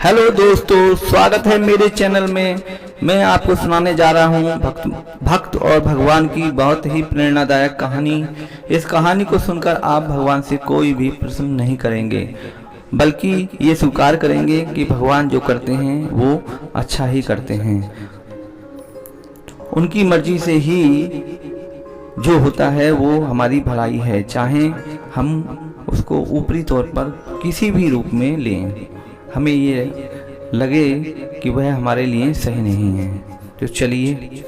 Hello दोस्तों, स्वागत है मेरे चैनल में। मैं आपको सुनाने जा रहा हूँ भक्त और भगवान की बहुत ही प्रेरणादायक कहानी। इस कहानी को सुनकर आप भगवान से कोई भी प्रश्न नहीं करेंगे, बल्कि ये स्वीकार करेंगे कि भगवान जो करते हैं वो अच्छा ही करते हैं। उनकी मर्जी से ही जो होता है वो हमारी भलाई है, चाहे हम उसको ऊपरी तौर पर किसी भी रूप में लें, हमें ये लगे कि वह हमारे लिए सही नहीं है। तो चलिए।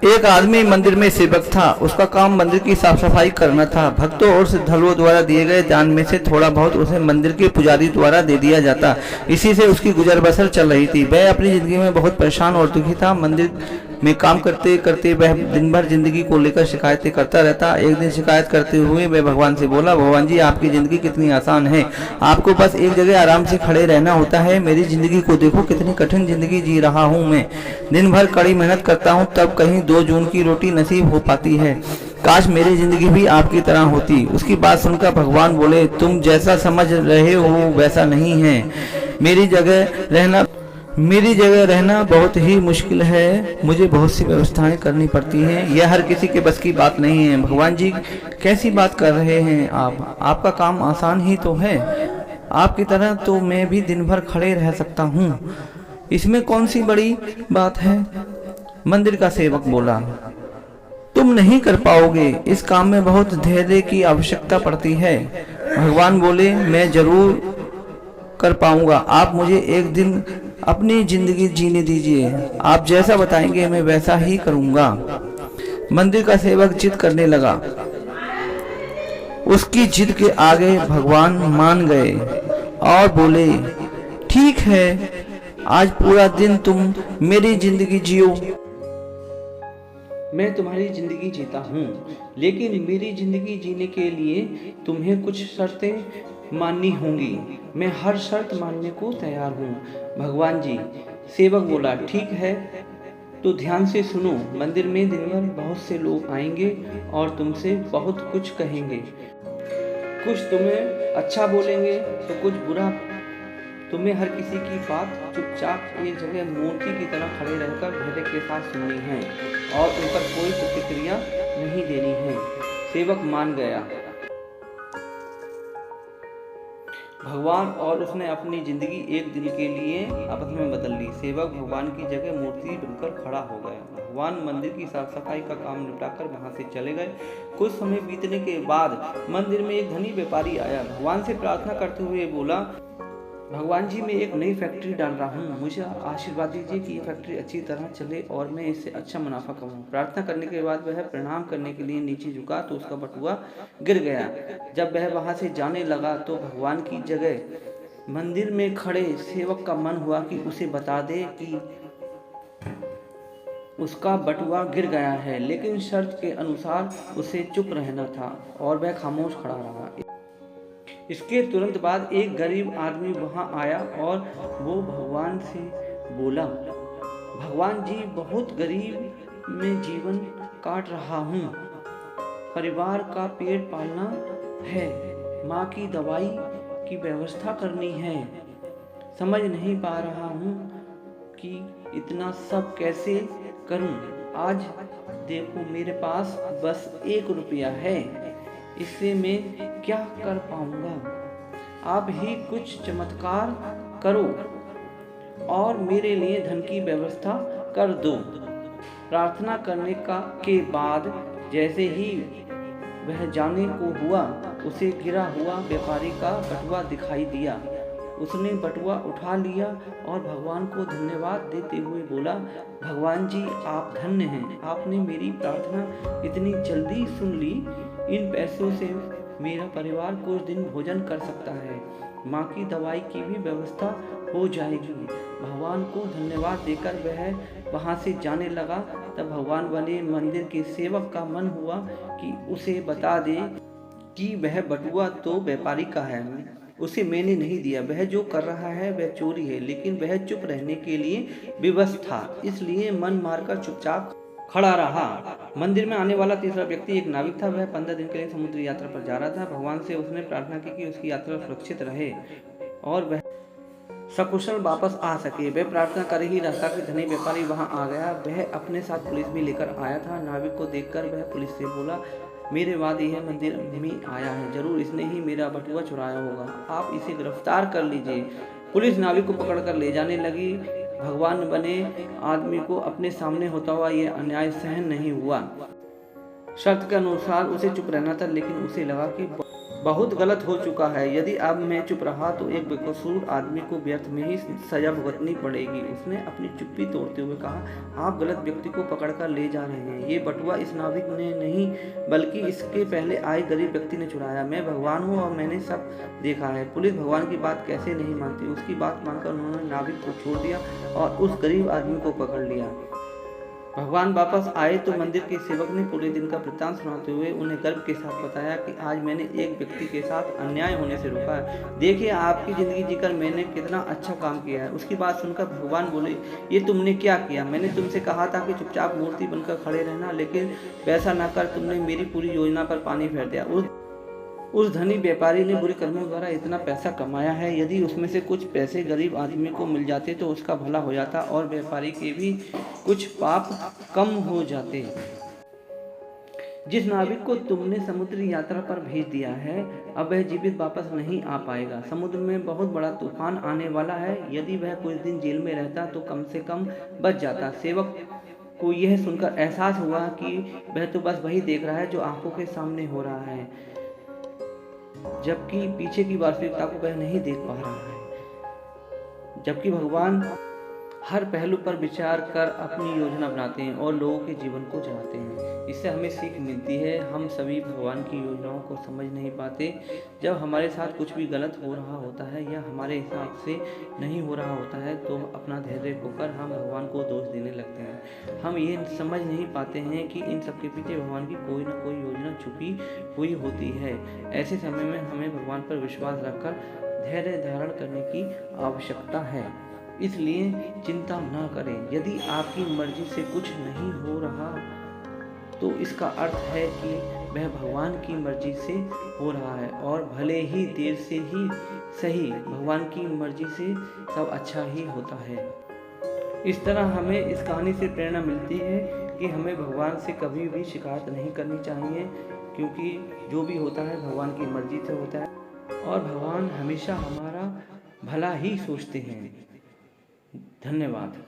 एक आदमी मंदिर में सेवक था। उसका काम मंदिर की साफ सफाई करना था। भक्तों और श्रद्धालुओं द्वारा दिए गए दान में से थोड़ा बहुत उसे मंदिर के पुजारी द्वारा दे दिया जाता। इसी से उसकी गुजर बसर चल रही थी। वह अपनी जिंदगी में बहुत परेशान और दुखी था। मंदिर में काम करते करते वह दिन भर जिंदगी को लेकर शिकायतें करता रहता। एक दिन शिकायत करते हुए वह भगवान से बोला, भगवान जी, आपकी जिंदगी कितनी आसान है, आपको बस एक जगह आराम से खड़े रहना होता है। मेरी जिंदगी को देखो, कितनी कठिन जिंदगी जी रहा हूँ मैं। दिन भर कड़ी मेहनत करता हूँ, तब कहीं 2 जून की रोटी नसीब हो पाती है। काश मेरी जिंदगी भी आपकी तरह होती। उसकी बात सुनकर भगवान बोले, तुम जैसा समझ रहे हो वैसा नहीं है। मेरी जगह रहना बहुत ही मुश्किल है। मुझे बहुत सी व्यवस्थाएं करनी पड़ती हैं। यह हर किसी के बस की बात नहीं है। भगवान जी, कैसी बात कर रहे हैं आप? आपका काम आसान ही तो है। आपकी तरह तो मैं भी दिन भर खड़े रह सकता हूँ, इसमें कौन सी बड़ी बात है? मंदिर का सेवक बोला, तुम नहीं कर पाओगे, इस काम में बहुत धैर्य की आवश्यकता पड़ती है। भगवान बोले, मैं जरूर कर पाऊंगा। आप मुझे एक दिन अपनी जिंदगी जीने दीजिए। आप जैसा बताएंगे मैं वैसा ही करूंगा। मंदिर का सेवक जिद करने लगा। उसकी जिद के आगे भगवान मान गए और बोले, ठीक है, आज पूरा दिन तुम मेरी जिंदगी जियो। मैं तुम्हारी जिंदगी जीता हूँ, लेकिन मेरी जिंदगी जीने के लिए तुम्हें कुछ शर्तें माननी होंगी। मैं हर शर्त मानने को तैयार हूँ। भगवान जी, सेवक बोला, ठीक है, तो ध्यान से सुनो। मंदिर में दिन भर बहुत से लोग आएंगे और तुमसे बहुत कुछ कहेंगे। कुछ तुम्हें अच्छा बोलेंगे तो कुछ बुरा। तुम्हें हर किसी की बात चुपचाप एक जगह मूर्ति की तरह खड़े रहकर धैर्य के साथ सुननी है और उन पर कोई प्रतिक्रिया नहीं देनी है। सेवक मान गया। भगवान और उसने अपनी जिंदगी एक दिन के लिए आपस में बदल ली। सेवक भगवान की जगह मूर्ति बनकर खड़ा हो गया। भगवान मंदिर की साफ सफाई का काम निपटाकर वहां से चले गए। कुछ समय बीतने के बाद मंदिर में एक धनी व्यापारी आया। भगवान से प्रार्थना करते हुए बोला, भगवान जी, मैं एक नई फैक्ट्री डाल रहा हूँ, मुझे आशीर्वाद दीजिए कि ये फैक्ट्री अच्छी तरह चले और मैं इससे अच्छा मुनाफा कमाऊँ। प्रार्थना करने के बाद वह प्रणाम करने के लिए नीचे झुका तो उसका बटुआ गिर गया। जब वह वहां से जाने लगा तो भगवान की जगह मंदिर में खड़े सेवक का मन हुआ कि उसे बता दे कि उसका बटुआ गिर गया है, लेकिन शर्त के अनुसार उसे चुप रहना था और वह खामोश खड़ा रहा। इसके तुरंत बाद एक गरीब आदमी वहां आया और वो भगवान से बोला, भगवान जी, बहुत गरीब में जीवन काट रहा हूँ। परिवार का पेट पालना है, माँ की दवाई की व्यवस्था करनी है। समझ नहीं पा रहा हूँ कि इतना सब कैसे करूँ। आज देखो, मेरे पास बस 1 रुपया है, इससे मैं क्या कर पाऊंगा? आप ही कुछ चमत्कार करो और मेरे लिए धन की व्यवस्था कर दो। प्रार्थना करने के बाद जैसे ही वह जाने को हुआ, उसे गिरा हुआ व्यापारी का बटुआ दिखाई दिया। उसने बटुआ उठा लिया और भगवान को धन्यवाद देते हुए बोला, भगवान जी, आप धन्य हैं, आपने मेरी प्रार्थना इतनी जल्दी सुन ली। इन पैसों से मेरा परिवार कुछ दिन भोजन कर सकता है, माँ की दवाई की भी व्यवस्था हो जाएगी। भगवान को धन्यवाद देकर वह वहाँ से जाने लगा। तब भगवान वाले मंदिर के सेवक का मन हुआ कि उसे बता दे कि वह बटुआ तो व्यापारी का है, उसे मैंने नहीं दिया। वह जो कर रहा है वह चोरी है, लेकिन वह चुप रहने के लिए विवश था, इसलिए मन मारकर चुपचाप खड़ा रहा। मंदिर में आने वाला तीसरा व्यक्ति एक नाविक था। वह 15 दिन के लिए समुद्र यात्रा पर जा रहा था। भगवान से उसने प्रार्थना की कि उसकी यात्रा सुरक्षित रहे और सकुशल वापस आ सके। वह प्रार्थना कर ही रहा था कि धनी व्यापारी वहां आ गया। वह अपने साथ पुलिस भी लेकर आया था। नाविक को देखकर वह पुलिस से बोला, मेरे बाद यह मंदिर में आया है, जरूर इसने ही मेरा बटुआ चुराया होगा, आप इसे गिरफ्तार कर लीजिए। पुलिस नाविक को पकड़कर ले जाने लगी। भगवान बने आदमी को अपने सामने होता हुआ यह अन्याय सहन नहीं हुआ। शर्त के अनुसार उसे चुप रहना था, लेकिन उसे लगा कि बहुत गलत हो चुका है। यदि अब मैं चुप रहा तो एक बेकसूर आदमी को व्यर्थ में ही सजा भुगतनी पड़ेगी। उसने अपनी चुप्पी तोड़ते हुए कहा, आप गलत व्यक्ति को पकड़कर ले जा रहे हैं। ये बटुआ इस नाविक ने नहीं, बल्कि इसके पहले आए गरीब व्यक्ति ने चुराया। मैं भगवान हूँ और मैंने सब देखा है। पुलिस भगवान की बात कैसे नहीं मानती। उसकी बात मानकर उन्होंने नाविक को छोड़ दिया और उस गरीब आदमी को पकड़ लिया। भगवान वापस आए तो मंदिर के सेवक ने पूरे दिन का वृत्तांत सुनाते हुए उन्हें गर्व के साथ बताया कि आज मैंने एक व्यक्ति के साथ अन्याय होने से रोका है। देखिए, आपकी जिंदगी जीकर मैंने कितना अच्छा काम किया है। उसकी बात सुनकर भगवान बोले, ये तुमने क्या किया? मैंने तुमसे कहा था कि चुपचाप मूर्ति बनकर खड़े रहना, लेकिन वैसा न कर तुमने मेरी पूरी योजना पर पानी फेर दिया। उस धनी व्यापारी ने बुरे कर्मों द्वारा इतना पैसा कमाया है, यदि उसमें से कुछ पैसे गरीब आदमी को मिल जाते तो उसका भला हो जाता और व्यापारी के भी कुछ पाप कम हो जाते। जिस नाविक को तुमने समुद्री यात्रा पर भेज दिया है, अब वह जीवित वापस नहीं आ पाएगा। समुद्र में बहुत बड़ा तूफान आने वाला है। यदि वह कुछ दिन जेल में रहता तो कम से कम बच जाता। सेवक को यह सुनकर एहसास हुआ कि वह तो बस वही देख रहा है जो आंखों के सामने हो रहा है, जबकि पीछे की वास्तविकता को वह नहीं देख पा रहा है। जबकि भगवान हर पहलू पर विचार कर अपनी योजना बनाते हैं और लोगों के जीवन को चलाते हैं। इससे हमें सीख मिलती है। हम सभी भगवान की योजनाओं को समझ नहीं पाते। जब हमारे साथ कुछ भी गलत हो रहा होता है या हमारे हिसाब से नहीं हो रहा होता है तो अपना धैर्य खोकर हम भगवान को दोष देने लगते हैं। हम ये समझ नहीं पाते हैं कि इन सबके पीछे भगवान की कोई ना कोई योजना छुपी हुई होती है। ऐसे समय में हमें भगवान पर विश्वास रखकर धैर्य धारण करने की आवश्यकता है। इसलिए चिंता न करें। यदि आपकी मर्जी से कुछ नहीं हो रहा तो इसका अर्थ है कि वह भगवान की मर्जी से हो रहा है, और भले ही देर से ही सही, भगवान की मर्जी से सब अच्छा ही होता है। इस तरह हमें इस कहानी से प्रेरणा मिलती है कि हमें भगवान से कभी भी शिकायत नहीं करनी चाहिए, क्योंकि जो भी होता है भगवान की मर्जी से होता है और भगवान हमेशा हमारा भला ही सोचते हैं। धन्यवाद।